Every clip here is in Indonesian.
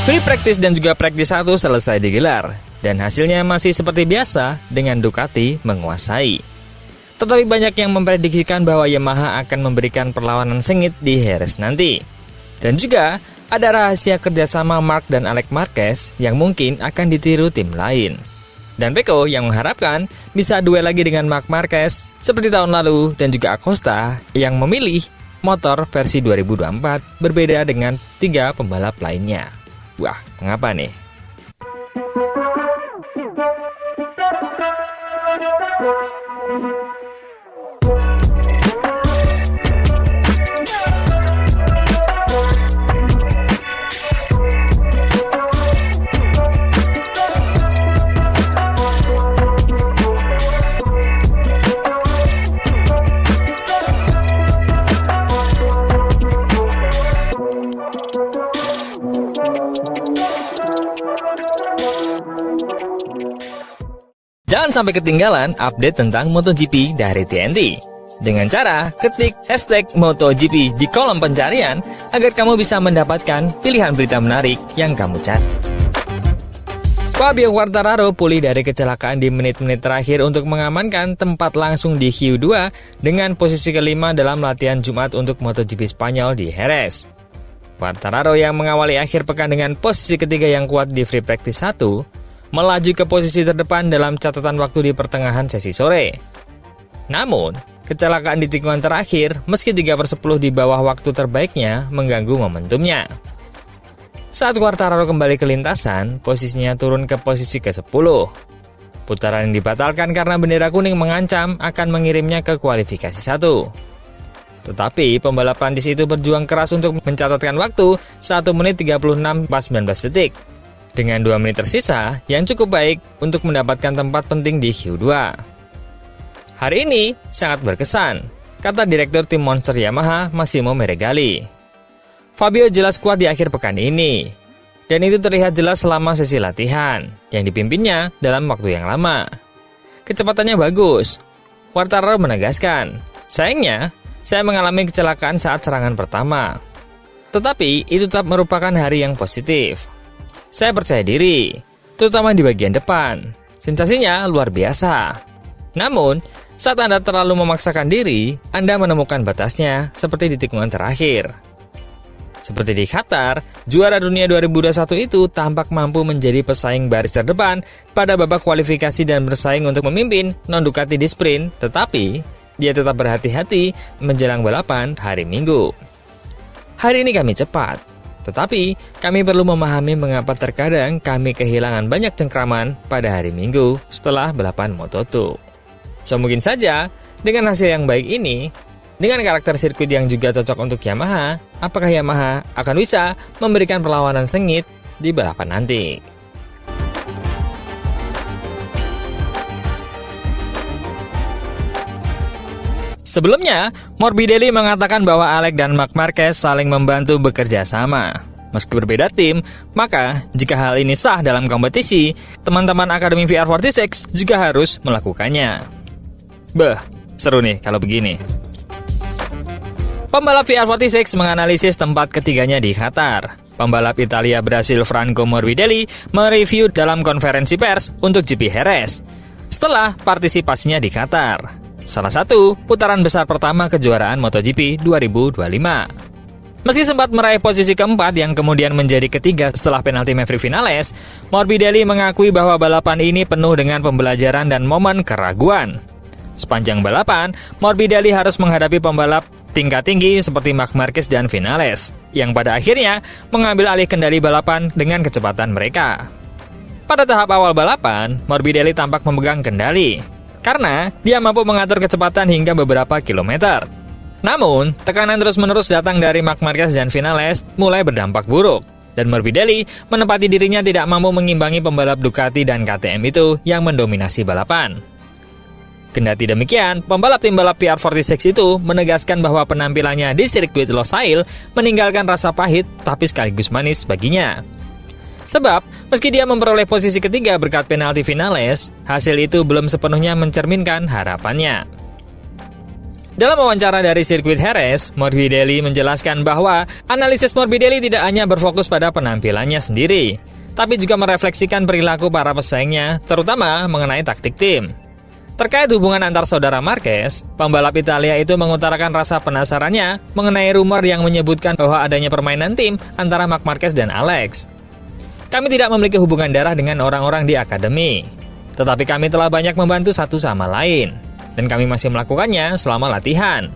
Free practice dan juga practice 1 selesai digelar, dan hasilnya masih seperti biasa dengan Ducati menguasai. Tetapi banyak yang memprediksikan bahwa Yamaha akan memberikan perlawanan sengit di Jerez nanti. Dan juga ada rahasia kerjasama Marc dan Alex Marquez yang mungkin akan ditiru tim lain. Dan Pecco yang mengharapkan bisa duel lagi dengan Marc Marquez seperti tahun lalu, dan juga Acosta yang memilih motor versi 2024 berbeda dengan 3 pembalap lainnya. Wah, mengapa nih? Jangan sampai ketinggalan update tentang MotoGP dari TNT. Dengan cara ketik hashtag MotoGP di kolom pencarian agar kamu bisa mendapatkan pilihan berita menarik yang kamu cari. Fabio Quartararo pulih dari kecelakaan di menit-menit terakhir untuk mengamankan tempat langsung di Q2 dengan posisi kelima dalam latihan Jumat untuk MotoGP Spanyol di Jerez. Quartararo yang mengawali akhir pekan dengan posisi ketiga yang kuat di Free Practice 1, melaju ke posisi terdepan dalam catatan waktu di pertengahan sesi sore. Namun, kecelakaan di tikungan terakhir, meski 3/10 di bawah waktu terbaiknya, mengganggu momentumnya. Saat Quartararo kembali ke lintasan, posisinya turun ke posisi ke-10. Putaran yang dibatalkan karena bendera kuning mengancam akan mengirimnya ke kualifikasi 1. Tetapi, pembalap Prancis itu berjuang keras untuk mencatatkan waktu 1 menit 36:19 detik. Dengan 2 menit tersisa yang cukup baik untuk mendapatkan tempat penting di Q2. Hari ini sangat berkesan, kata Direktur Tim Monster Yamaha Massimo Meregali. Fabio jelas kuat di akhir pekan ini, dan itu terlihat jelas selama sesi latihan yang dipimpinnya dalam waktu yang lama. Kecepatannya bagus. Quartararo menegaskan, sayangnya saya mengalami kecelakaan saat serangan pertama. Tetapi itu tetap merupakan hari yang positif. Saya percaya diri, terutama di bagian depan. Sensasinya luar biasa. Namun, saat Anda terlalu memaksakan diri, Anda menemukan batasnya seperti di tikungan terakhir. Seperti di Qatar, juara dunia 2021 itu tampak mampu menjadi pesaing baris terdepan pada babak kualifikasi dan bersaing untuk memimpin non-Ducati di sprint, tetapi dia tetap berhati-hati menjelang balapan hari Minggu. Hari ini kami cepat. Tetapi, kami perlu memahami mengapa terkadang kami kehilangan banyak cengkraman pada hari Minggu setelah balapan Moto2. So, mungkin saja, dengan hasil yang baik ini, dengan karakter sirkuit yang juga cocok untuk Yamaha, apakah Yamaha akan bisa memberikan perlawanan sengit di balapan nanti? Sebelumnya, Morbidelli mengatakan bahwa Alex dan Marc Marquez saling membantu bekerja sama. Meski berbeda tim, maka jika hal ini sah dalam kompetisi, teman-teman Akademi VR46 juga harus melakukannya. Seru nih kalau begini. Pembalap VR46 menganalisis tempat ketiganya di Qatar. Pembalap Italia Brasil Franco Morbidelli mereview dalam konferensi pers untuk GP Jerez setelah partisipasinya di Qatar. Salah satu putaran besar pertama kejuaraan MotoGP 2025. Meski sempat meraih posisi keempat yang kemudian menjadi ketiga setelah penalti Maverick Vinales, Morbidelli mengakui bahwa balapan ini penuh dengan pembelajaran dan momen keraguan. Sepanjang balapan, Morbidelli harus menghadapi pembalap tingkat tinggi seperti Marc Marquez dan Vinales, yang pada akhirnya mengambil alih kendali balapan dengan kecepatan mereka. Pada tahap awal balapan, Morbidelli tampak memegang kendali, karena dia mampu mengatur kecepatan hingga beberapa kilometer. Namun, tekanan terus-menerus datang dari Marc Marquez dan Vinales mulai berdampak buruk, dan Morbidelli menempati dirinya tidak mampu mengimbangi pembalap Ducati dan KTM itu yang mendominasi balapan. Kendati demikian, pembalap tim balap PR46 itu menegaskan bahwa penampilannya di sirkuit Losail meninggalkan rasa pahit tapi sekaligus manis baginya. Sebab, meski dia memperoleh posisi ketiga berkat penalti Vinales, hasil itu belum sepenuhnya mencerminkan harapannya. Dalam wawancara dari sirkuit Jerez, Morbidelli menjelaskan bahwa analisis Morbidelli tidak hanya berfokus pada penampilannya sendiri, tapi juga merefleksikan perilaku para pesaingnya, terutama mengenai taktik tim. Terkait hubungan antar saudara Marquez, pembalap Italia itu mengutarakan rasa penasarannya mengenai rumor yang menyebutkan bahwa adanya permainan tim antara Marc Marquez dan Alex. Kami tidak memiliki hubungan darah dengan orang-orang di akademi, tetapi kami telah banyak membantu satu sama lain, dan kami masih melakukannya selama latihan.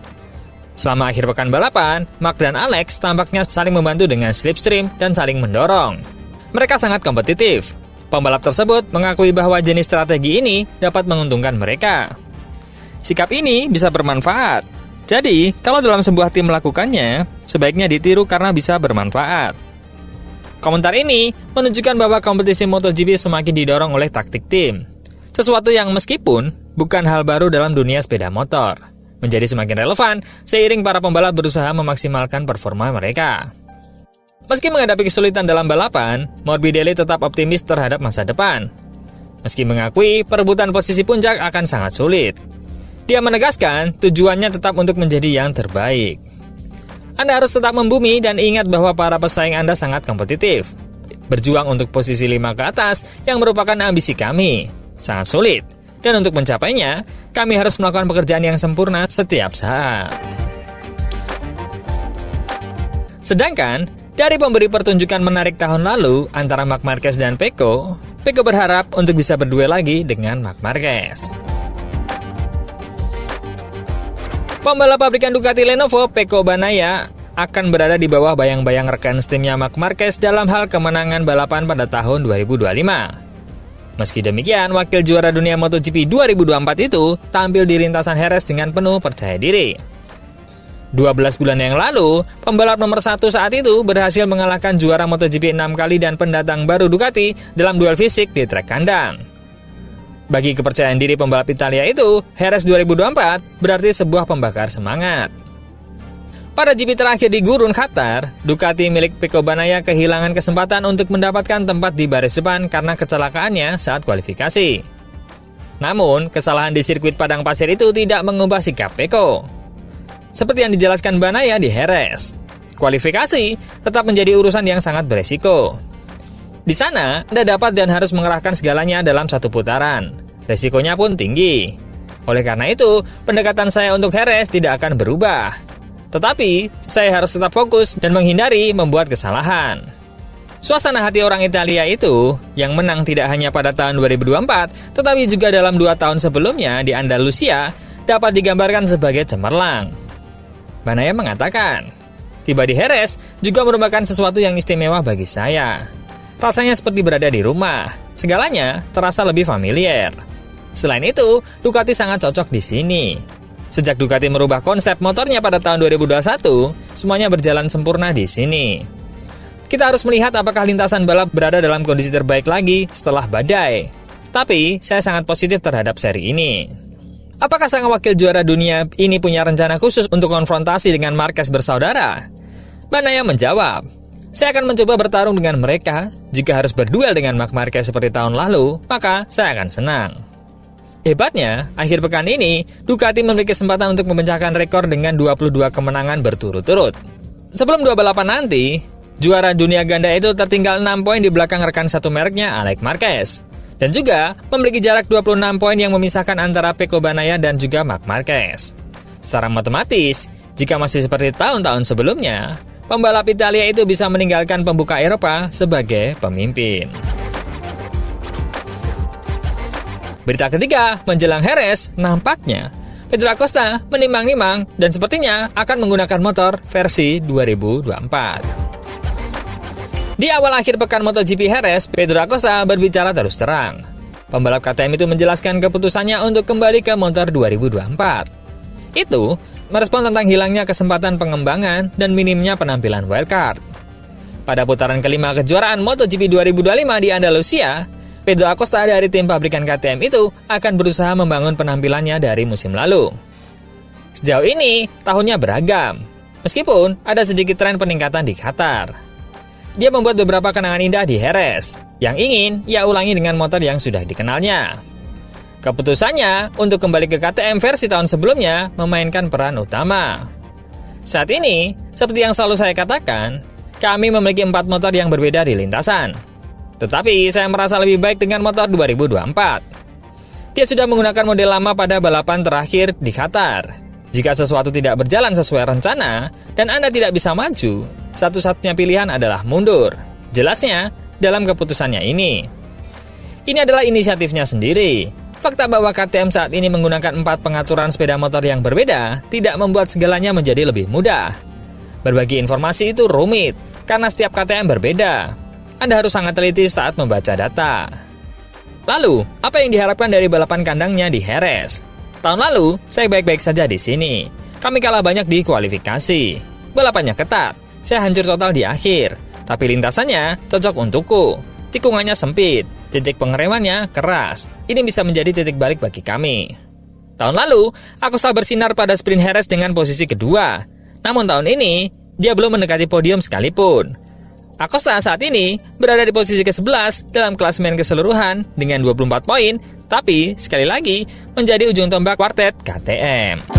Selama akhir pekan balapan, Marc dan Alex tampaknya saling membantu dengan slipstream dan saling mendorong. Mereka sangat kompetitif. Pembalap tersebut mengakui bahwa jenis strategi ini dapat menguntungkan mereka. Sikap ini bisa bermanfaat. Jadi, kalau dalam sebuah tim melakukannya, sebaiknya ditiru karena bisa bermanfaat. Komentar ini menunjukkan bahwa kompetisi MotoGP semakin didorong oleh taktik tim. Sesuatu yang meskipun bukan hal baru dalam dunia sepeda motor, menjadi semakin relevan seiring para pembalap berusaha memaksimalkan performa mereka. Meski menghadapi kesulitan dalam balapan, Morbidelli tetap optimis terhadap masa depan. Meski mengakui perebutan posisi puncak akan sangat sulit, dia menegaskan tujuannya tetap untuk menjadi yang terbaik. Anda harus tetap membumi dan ingat bahwa para pesaing Anda sangat kompetitif. Berjuang untuk posisi 5 ke atas yang merupakan ambisi kami. Sangat sulit, dan untuk mencapainya, kami harus melakukan pekerjaan yang sempurna setiap saat. Sedangkan, dari pemberi pertunjukan menarik tahun lalu antara Marc Marquez dan Pecco berharap untuk bisa berduel lagi dengan Marc Marquez. Pembalap pabrikan Ducati Lenovo, Pecco Bagnaia, akan berada di bawah bayang-bayang rekan setimnya Marc Marquez dalam hal kemenangan balapan pada tahun 2025. Meski demikian, wakil juara dunia MotoGP 2024 itu tampil di lintasan Jerez dengan penuh percaya diri. 12 bulan yang lalu, pembalap nomor 1 saat itu berhasil mengalahkan juara MotoGP 6 kali dan pendatang baru Ducati dalam duel fisik di trek kandang. Bagi kepercayaan diri pembalap Italia itu, Jerez 2024 berarti sebuah pembakar semangat. Pada GP terakhir di Gurun, Qatar, Ducati milik Pecco Bagnaia kehilangan kesempatan untuk mendapatkan tempat di baris depan karena kecelakaannya saat kualifikasi. Namun, kesalahan di sirkuit padang pasir itu tidak mengubah sikap Pecco. Seperti yang dijelaskan Bagnaia di Jerez, kualifikasi tetap menjadi urusan yang sangat beresiko. Di sana, Anda dapat dan harus mengerahkan segalanya dalam satu putaran. Resikonya pun tinggi. Oleh karena itu, pendekatan saya untuk Jerez tidak akan berubah. Tetapi, saya harus tetap fokus dan menghindari membuat kesalahan. Suasana hati orang Italia itu, yang menang tidak hanya pada tahun 2024, tetapi juga dalam 2 tahun sebelumnya di Andalusia, dapat digambarkan sebagai cemerlang. Bagnaia mengatakan, tiba di Jerez juga merupakan sesuatu yang istimewa bagi saya. Rasanya seperti berada di rumah, segalanya terasa lebih familiar. Selain itu, Ducati sangat cocok di sini. Sejak Ducati merubah konsep motornya pada tahun 2021, semuanya berjalan sempurna di sini. Kita harus melihat apakah lintasan balap berada dalam kondisi terbaik lagi setelah badai. Tapi, saya sangat positif terhadap seri ini. Apakah sang wakil juara dunia ini punya rencana khusus untuk konfrontasi dengan Marquez bersaudara? Bagnaia menjawab, saya akan mencoba bertarung dengan mereka. Jika harus berduel dengan Marc Marquez seperti tahun lalu, maka saya akan senang. Hebatnya, akhir pekan ini, Ducati memiliki kesempatan untuk memecahkan rekor dengan 22 kemenangan berturut-turut. Sebelum 2 balapan nanti, juara dunia ganda itu tertinggal 6 poin di belakang rekan satu mereknya, Alex Marquez. Dan juga memiliki jarak 26 poin yang memisahkan antara Pecco Bagnaia dan juga Marc Marquez. Secara matematis, jika masih seperti tahun-tahun sebelumnya, pembalap Italia itu bisa meninggalkan pembuka Eropa sebagai pemimpin. Berita ketiga, menjelang Jerez, nampaknya Pedro Acosta menimang-nimang dan sepertinya akan menggunakan motor versi 2024. Di awal akhir pekan MotoGP Jerez, Pedro Acosta berbicara terus terang. Pembalap KTM itu menjelaskan keputusannya untuk kembali ke motor 2024. Itu merespon tentang hilangnya kesempatan pengembangan dan minimnya penampilan wildcard. Pada putaran kelima kejuaraan MotoGP 2025 di Andalusia, Pedro Acosta dari tim pabrikan KTM itu akan berusaha membangun penampilannya dari musim lalu. Sejauh ini, tahunnya beragam. Meskipun ada sedikit tren peningkatan di Qatar. Dia membuat beberapa kenangan indah di Jerez, yang ingin ia ulangi dengan motor yang sudah dikenalnya. Keputusannya untuk kembali ke KTM versi tahun sebelumnya memainkan peran utama. Saat ini, seperti yang selalu saya katakan, kami memiliki 4 motor yang berbeda di lintasan. Tetapi saya merasa lebih baik dengan motor 2024. Dia sudah menggunakan model lama pada balapan terakhir di Qatar. Jika sesuatu tidak berjalan sesuai rencana dan Anda tidak bisa maju, satu-satunya pilihan adalah mundur. Jelasnya dalam keputusannya ini. Ini adalah inisiatifnya sendiri. Fakta bahwa KTM saat ini menggunakan 4 pengaturan sepeda motor yang berbeda tidak membuat segalanya menjadi lebih mudah. Berbagi informasi itu rumit, karena setiap KTM berbeda. Anda harus sangat teliti saat membaca data. Lalu, apa yang diharapkan dari balapan kandangnya di Jerez? Tahun lalu, saya baik-baik saja di sini. Kami kalah banyak di kualifikasi. Balapannya ketat, saya hancur total di akhir. Tapi lintasannya cocok untukku. Tikungannya sempit, titik pengeremannya keras. Ini bisa menjadi titik balik bagi kami. Tahun lalu, aku selalu bersinar pada sprint Jerez dengan posisi kedua. Namun tahun ini, dia belum mendekati podium sekalipun. Acosta saat ini berada di posisi ke-11 dalam klasemen keseluruhan dengan 24 poin, tapi sekali lagi menjadi ujung tombak kuartet KTM.